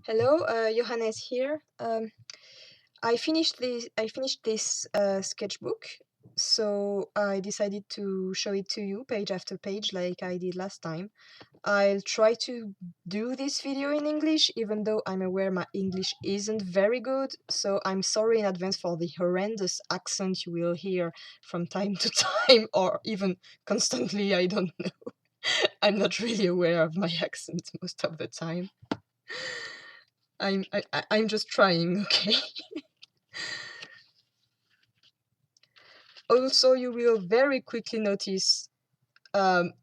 Hello, Johannes here. I finished this sketchbook, so I decided to show it to you page after page like I did last time. I'll try to do this video in English, even though I'm aware my English isn't very good, so I'm sorry in advance for the horrendous accent you will hear from time to time, or even constantly, I don't know. I'm not really aware of my accent most of the time. I'm just trying, okay? Also, you will very quickly notice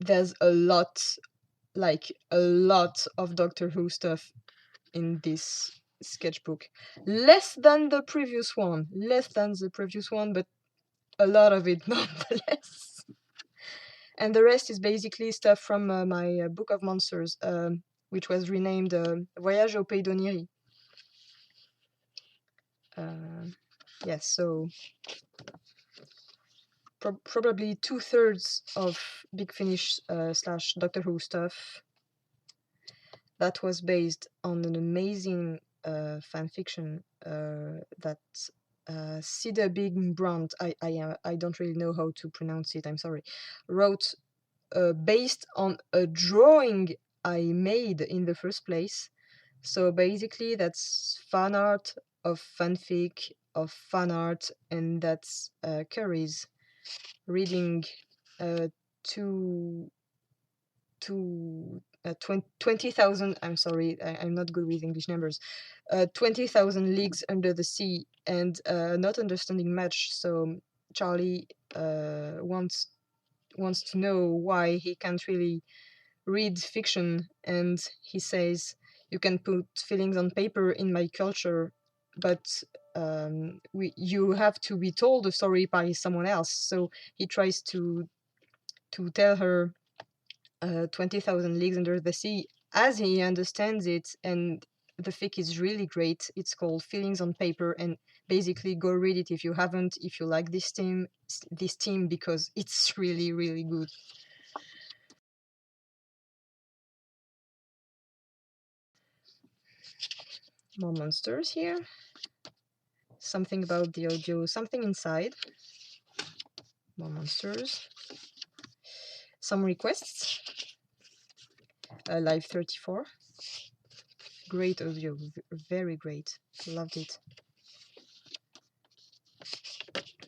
there's a lot of Doctor Who stuff in this sketchbook. Less than the previous one, but a lot of it nonetheless. And the rest is basically stuff from my Book of Monsters, which was renamed Voyage au Pays d'Onirie. Yes, so probably 2/3 of Big Finish slash Doctor Who stuff that was based on an amazing fan fiction that Cedar Big Brandt, I don't really know how to pronounce it, I'm sorry, wrote based on a drawing I made in the first place. So basically that's fan art of fanfic of fan art, and that's Curry's reading to 20,000, I'm sorry, I'm not good with English numbers, 20,000 leagues under the sea, and not understanding much. So Charlie wants to know why he can't really read fiction, and he says, you can put feelings on paper in my culture, but you have to be told a story by someone else. So he tries to tell her 20,000 Leagues Under the Sea as he understands it, and the fic is really great. It's called Feelings on Paper, and basically go read it if you haven't, if you like this team, because it's really, really good. More monsters here. Something about the audio, something inside. More monsters. Some requests. Live 34. Great audio, very great. Loved it.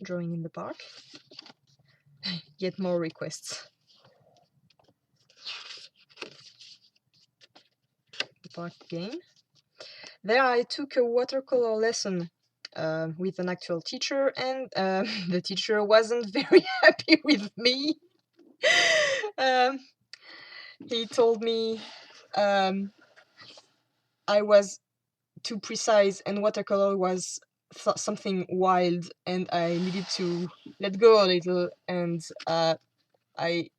Drawing in the park. Yet more requests. The park game. There I took a watercolor lesson with an actual teacher, and the teacher wasn't very happy with me. He told me I was too precise and watercolor was something wild, and I needed to let go a little, and I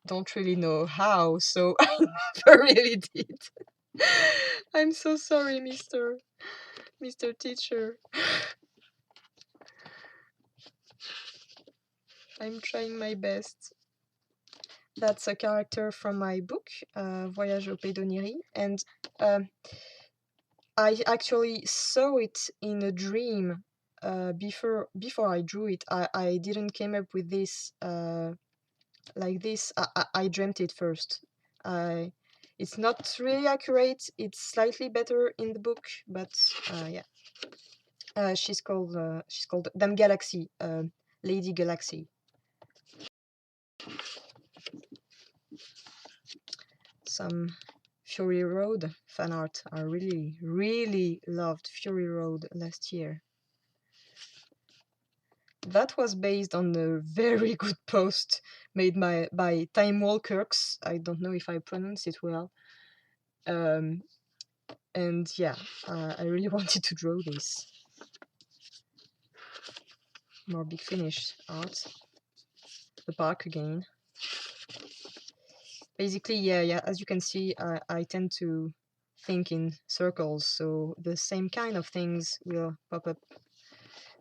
don't really know how, so I never really did. I'm so sorry, Mr. Teacher. I'm trying my best. That's a character from my book, Voyage au Pays d'Onirie, and I actually saw it in a dream before I drew it. I didn't came up with this like this. I dreamt it first. It's not really accurate. It's slightly better in the book, but yeah. She's called Dame Galaxy, Lady Galaxy. Some Fury Road fan art. I really, really loved Fury Road last year. That was based on a very good post made by Time Walkerks. I don't know if I pronounce it well. And yeah, I really wanted to draw this. More Big Finish art. The park again. Basically, yeah, as you can see, I tend to think in circles, so the same kind of things will pop up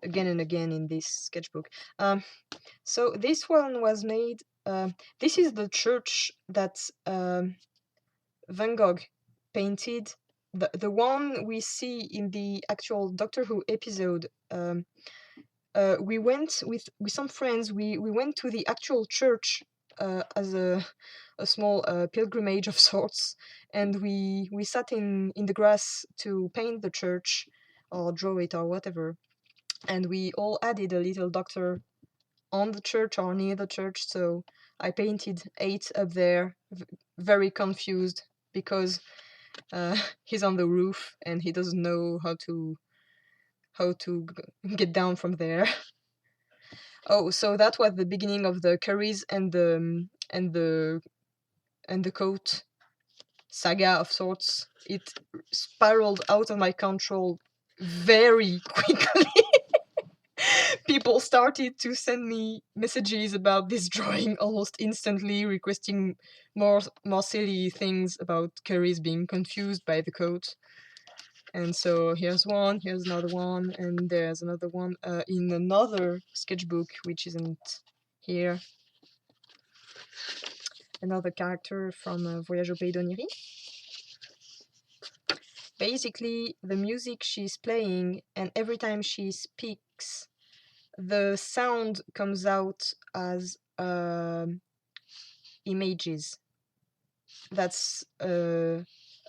again and again in this sketchbook. So this one was made, this is the church that Van Gogh painted the one we see in the actual Doctor Who episode. We went with some friends. We went to the actual church as a small pilgrimage of sorts, and we sat in the grass to paint the church or draw it or whatever. And we all added a little doctor on the church or near the church. So I painted 8 up there, very confused because he's on the roof and he doesn't know how to get down from there. Oh, so that was the beginning of the curries and the coat saga of sorts. It spiraled out of my control very quickly. People started to send me messages about this drawing almost instantly, requesting more silly things about curries being confused by the coat. And so here's one, here's another one, and there's another one in another sketchbook, which isn't here. Another character from Voyage au Pays d'Oniry. Basically, the music she's playing, and every time she speaks, the sound comes out as images. That's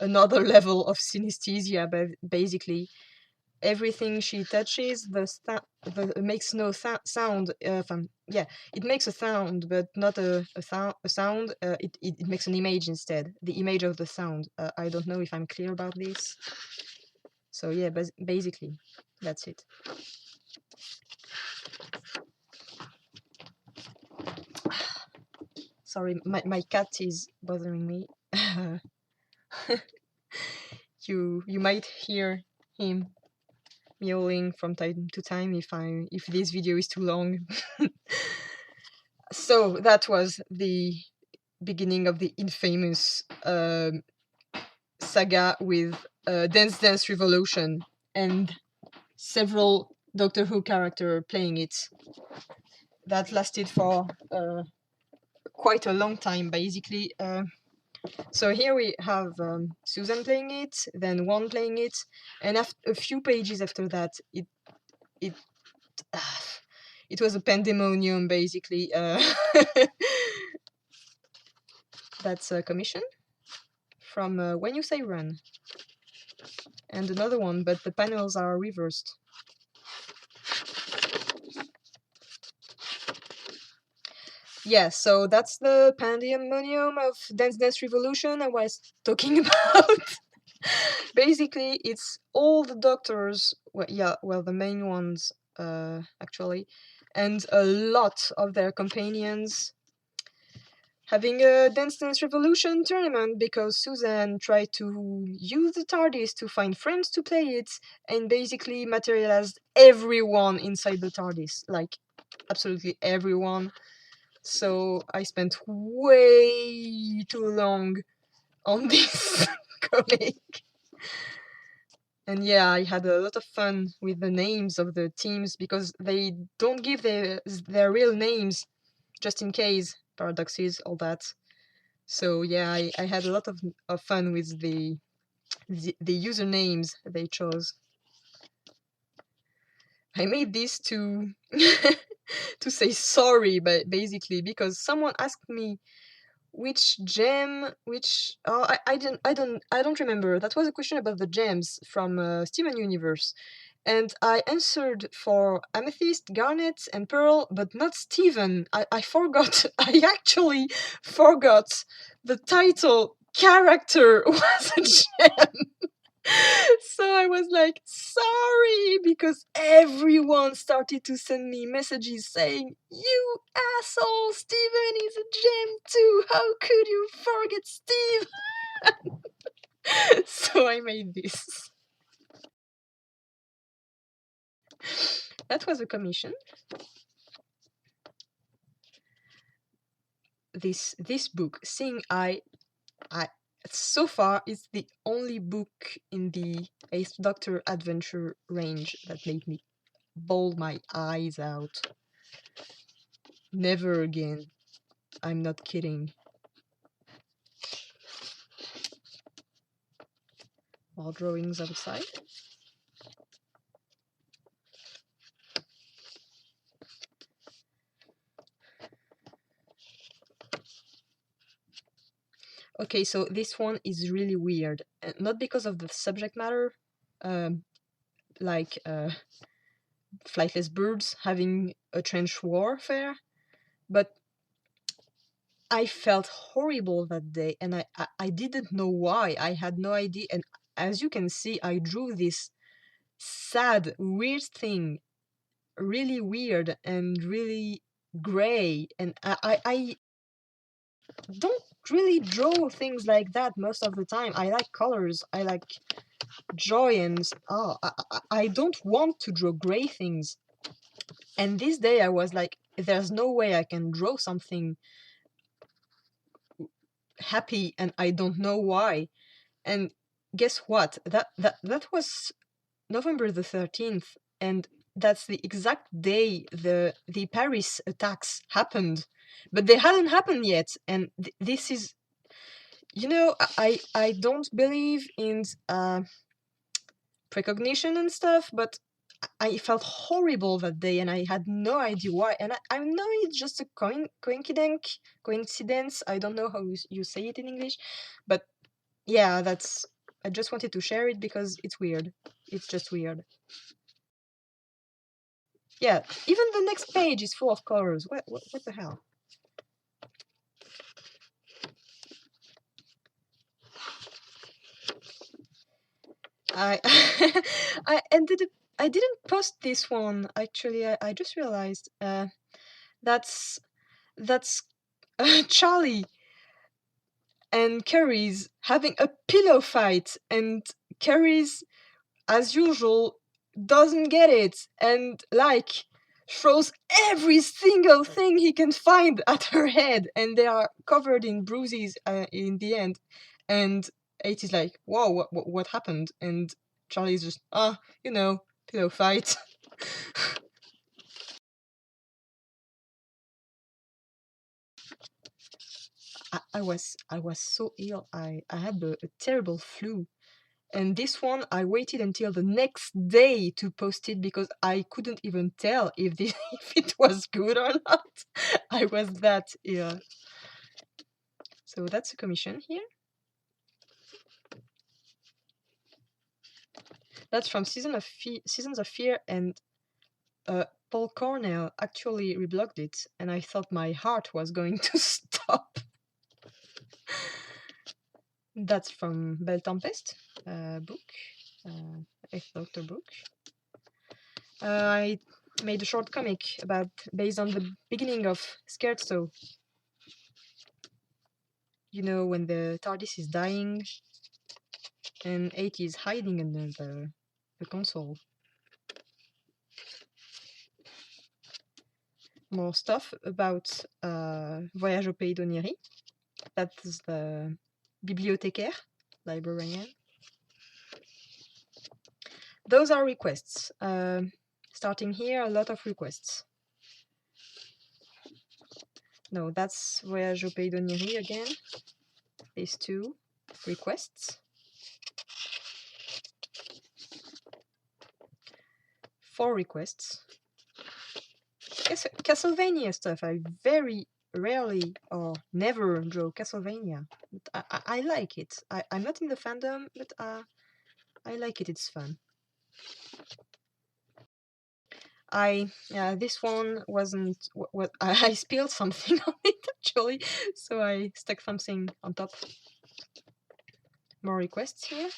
another level of synesthesia, but basically everything she touches, the makes no sound. Yeah, it makes a sound, but not a sound. It makes an image instead. The image of the sound. I don't know if I'm clear about this. So yeah, basically, that's it. Sorry, my cat is bothering me. You might hear him meowing from time to time if this video is too long. So that was the beginning of the infamous saga with Dance Dance Revolution and several Doctor Who character playing it. That lasted for quite a long time, basically. So here we have Susan playing it, then Juan playing it, and a few pages after that, it was a pandemonium, basically. That's a commission from When You Say Run, and another one, but the panels are reversed. Yeah, so that's the Pandemonium of Dance Dance Revolution I was talking about. Basically, it's all the doctors, well, the main ones, actually, and a lot of their companions having a Dance Dance Revolution tournament because Suzanne tried to use the TARDIS to find friends to play it and basically materialized everyone inside the TARDIS. Like, absolutely everyone. So I spent way too long on this comic. And yeah, I had a lot of fun with the names of the teams because they don't give their real names just in case, paradoxes, all that. So yeah, I had a lot of fun with the usernames they chose. I made this to to say sorry, but basically because someone asked me which gem, I don't remember. That was a question about the gems from Steven Universe, and I answered for Amethyst, Garnet, and Pearl, but not Steven. I forgot. I actually forgot the title character was a gem. So I was like, sorry, because everyone started to send me messages saying, you asshole, Steven is a gem too. How could you forget Steve? So I made this. That was a commission. This book, Seeing I so far it's the only book in the Eighth Doctor adventure range that made me bawl my eyes out. Never again. I'm not kidding. More drawings outside. Okay, so this one is really weird. Not because of the subject matter, like flightless birds having a trench warfare, but I felt horrible that day, and I didn't know why. I had no idea. And as you can see, I drew this sad, weird thing, really weird and really gray. And I don't really draw things like that most of the time. I like colors. I like joy, and I don't want to draw gray things. And this day I was like, there's no way I can draw something happy, and I don't know why. And guess what? That was November the 13th, and that's the exact day the Paris attacks happened. But they hadn't happened yet, and this is, you know, I don't believe in precognition and stuff, but I felt horrible that day, and I had no idea why. And I know it's just a coincidence. I don't know how you say it in English, but yeah, that's. I just wanted to share it because it's weird. It's just weird. Yeah, even the next page is full of colors. What the hell? I I didn't post this one actually. I just realized that's that's Charlie and Carrie's having a pillow fight, and Carrie's, as usual, doesn't get it and like throws every single thing he can find at her head, and they are covered in bruises in the end. And 8 is like, whoa, what happened? And Charlie's just, pillow fight. I was so ill. I had a terrible flu. And this one, I waited until the next day to post it because I couldn't even tell if if it was good or not. I was that ill. So that's a commission here. That's from Seasons of Fear, and Paul Cornell actually reblogged it, and I thought my heart was going to stop. That's from Belle Tempest book, Eighth Doctor book. I made a short comic based on the beginning of Scared So. You know, when the TARDIS is dying and 80 is hiding under the console. More stuff about Voyage au Pays d'Oniry. That's the bibliothécaire, librarian. Those are requests. Starting here, a lot of requests. No, that's Voyage au Pays d'Oniry again. These two requests. 4 requests. Castlevania stuff. I very rarely or never draw Castlevania. But I like it. I'm not in the fandom, but I like it. It's fun. This one wasn't what I spilled something on it actually, so I stuck something on top. More requests here.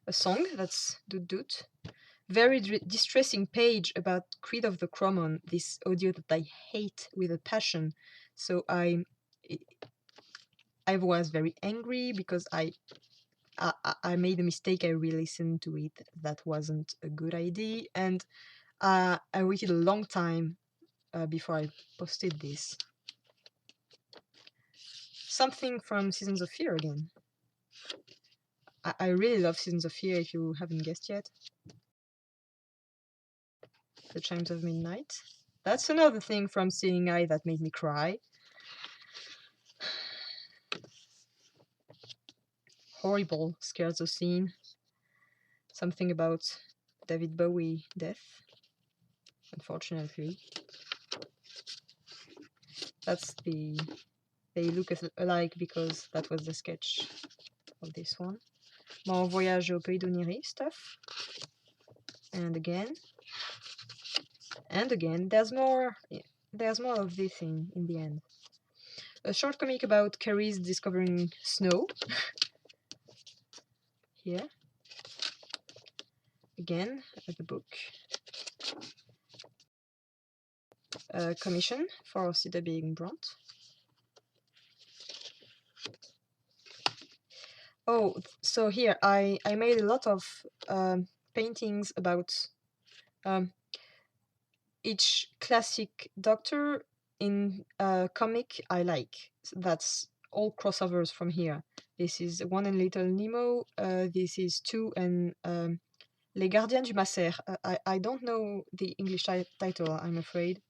A song, that's Doot Doot. Very distressing page about Creed of the Cromon, this audio that I hate with a passion. So I was very angry because I made a mistake. I re-listened to it. That wasn't a good idea, and I waited a long time before I posted this. Something from Seasons of Fear again. I really love Seasons of Fear, if you haven't guessed yet. The Chimes of Midnight. That's another thing from Seeing Eye that made me cry. horrible scherzo scene. Something about David Bowie death, unfortunately. That's the... They look alike because that was the sketch of this one. More Voyage au Pays d'Oniry stuff. And again. And again. There's more of this in the end. A short comic about Carrie's discovering snow. Here. Again, the book. Commission for C.W. Brunt. Oh, so here I made a lot of paintings about each classic doctor in a comic I like. So that's all crossovers from here. This is One and Little Nemo. This is Two and Les Gardiens du Macer. I don't know the English title, I'm afraid.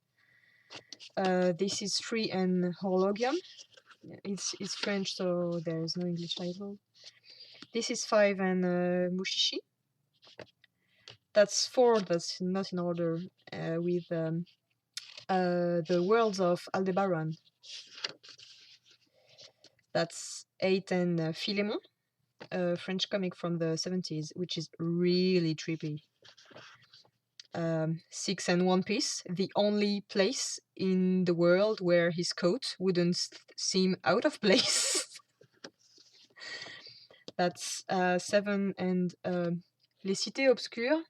This is Three and Horologium. It's French, so there's no English title. This is Five and Mushishi. That's four, that's not in order, with the worlds of Aldebaran. That's 8 and Philemon, a French comic from the 70s, which is really trippy. 6 and One Piece, the only place in the world where his coat wouldn't seem out of place. That's 7 and Les Cités Obscures.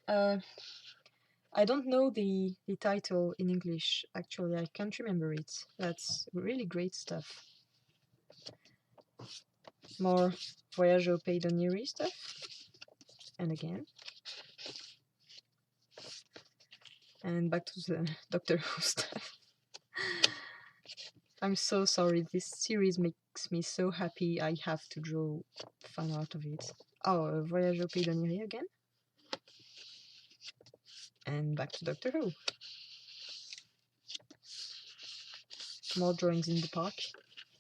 I don't know the title in English, actually. I can't remember it. That's really great stuff. More Voyage au Pays d'Oniry stuff. And again. And back to the Doctor Who stuff. I'm so sorry, this series makes me so happy I have to draw fan art of it. Oh, Voyage au Pays d'Oniry again. And back to Doctor Who. More drawings in the park.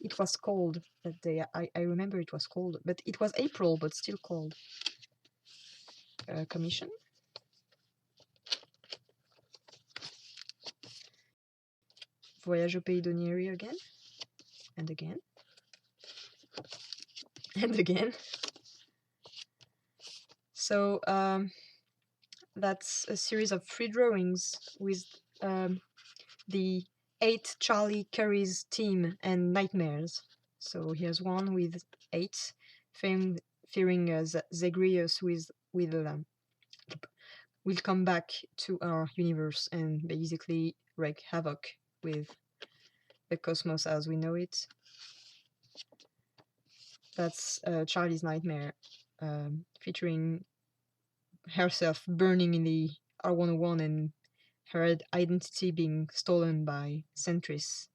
It was cold that day. I remember it was cold, but it was April, but still cold. Commission. Voyage au Pays d'Oniry again. And again. And again. So that's a series of 3 drawings with the 8 Charlie Curry's team and nightmares. So here's one with 8, fearing Zagreus will come back to our universe and basically wreak havoc with the cosmos as we know it. That's Charlie's nightmare, featuring herself burning in the R101 and her identity being stolen by Sentries.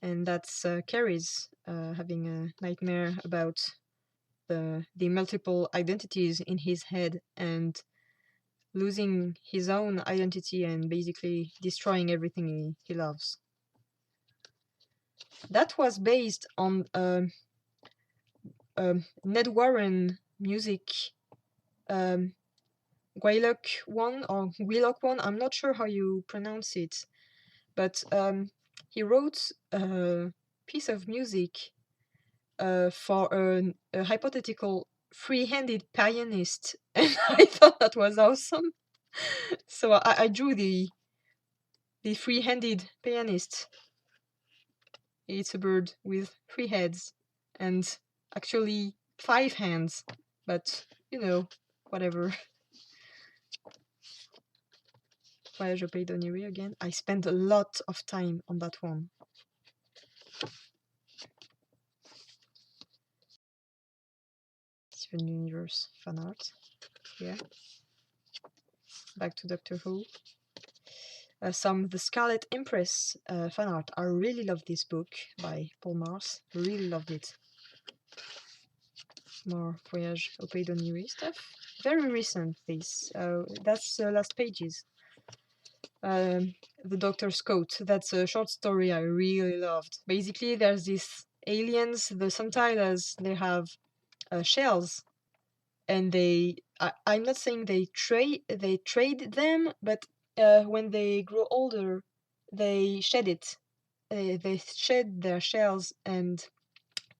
And that's Carrie's having a nightmare about the multiple identities in his head and losing his own identity and basically destroying everything he loves. That was based on Ned Warren music, Wheelock one, I'm not sure how you pronounce it, but he wrote a piece of music for a hypothetical free-handed pianist, and I thought that was awesome. So I drew the free-handed pianist. It's a bird with 3 heads and actually 5 hands, but you know, whatever. Voyage au Pays d'Oniry again. I spent a lot of time on that one. Steven Universe fan art here. Back to Doctor Who. Some The Scarlet Empress fan art. I really love this book by Paul Mars. Really loved it. More Voyage au Pays d'Oniry stuff. Very recent, this. That's the last pages. The Doctor's Coat. That's a short story I really loved. Basically, there's these aliens, the Santilas, they have shells, and I'm not saying they trade them, but when they grow older, they shed it. They shed their shells, and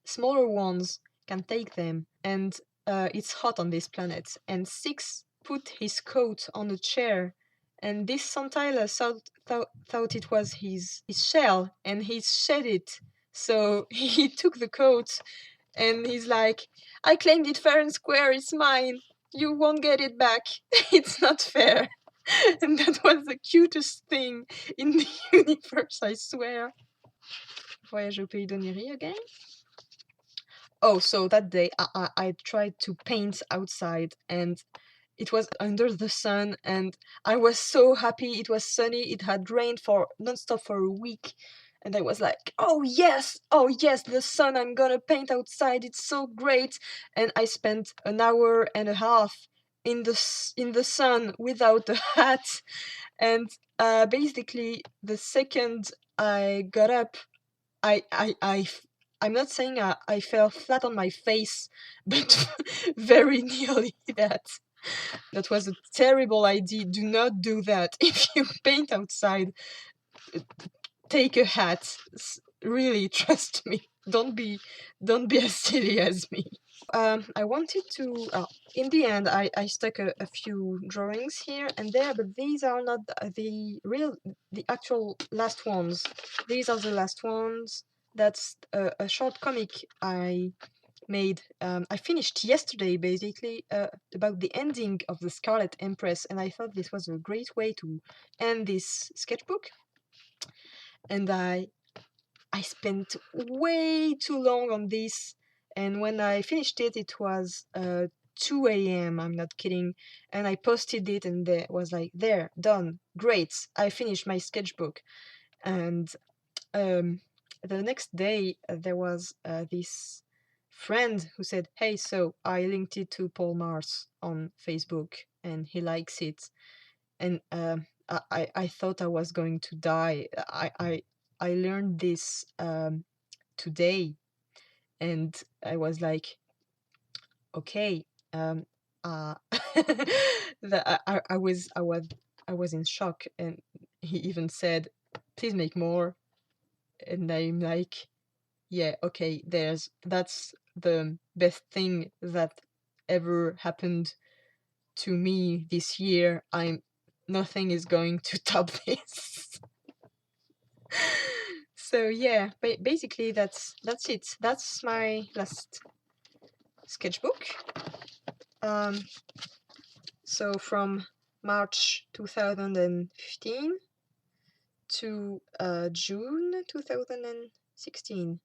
smaller ones can take them. And it's hot on this planet. And Six put his coat on a chair, and this Santila thought it was his shell, and he shed it. So he took the coat, and he's like, I claimed it fair and square, it's mine. You won't get it back. It's not fair. And that was the cutest thing in the universe, I swear. Voyage au pays d'Onirie again? Oh, so that day I tried to paint outside, and it was under the sun, and I was so happy. It was sunny. It had rained for nonstop for a week, and I was like, oh yes, the sun. I'm gonna paint outside. It's so great. And I spent an hour and a half in the sun without a hat, and basically the second I got up, I'm not saying I fell flat on my face, but very nearly that. That was a terrible idea. Do not do that. If you paint outside, take a hat. Really, trust me. Don't be as silly as me. I wanted to. In the end, I stuck a few drawings here and there, but these are not the actual last ones. These are the last ones. That's a short comic I made. I finished yesterday, basically, about the ending of the Scarlet Empress, and I thought this was a great way to end this sketchbook. And I spent way too long on this, and when I finished it, it was 2 a.m. I'm not kidding, and I posted it, and it was like, there, done, great, I finished my sketchbook. And the next day, there was this friend who said, hey, so I linked it to Paul Mars on Facebook, and he likes it. And I thought I was going to die. I learned this today, and I was like, okay, I was in shock, and he even said, please make more. And I'm like, yeah, okay, that's the best thing that ever happened to me this year. Nothing is going to top this. So yeah, basically that's it. That's my last sketchbook. So from March 2015 to June 2016.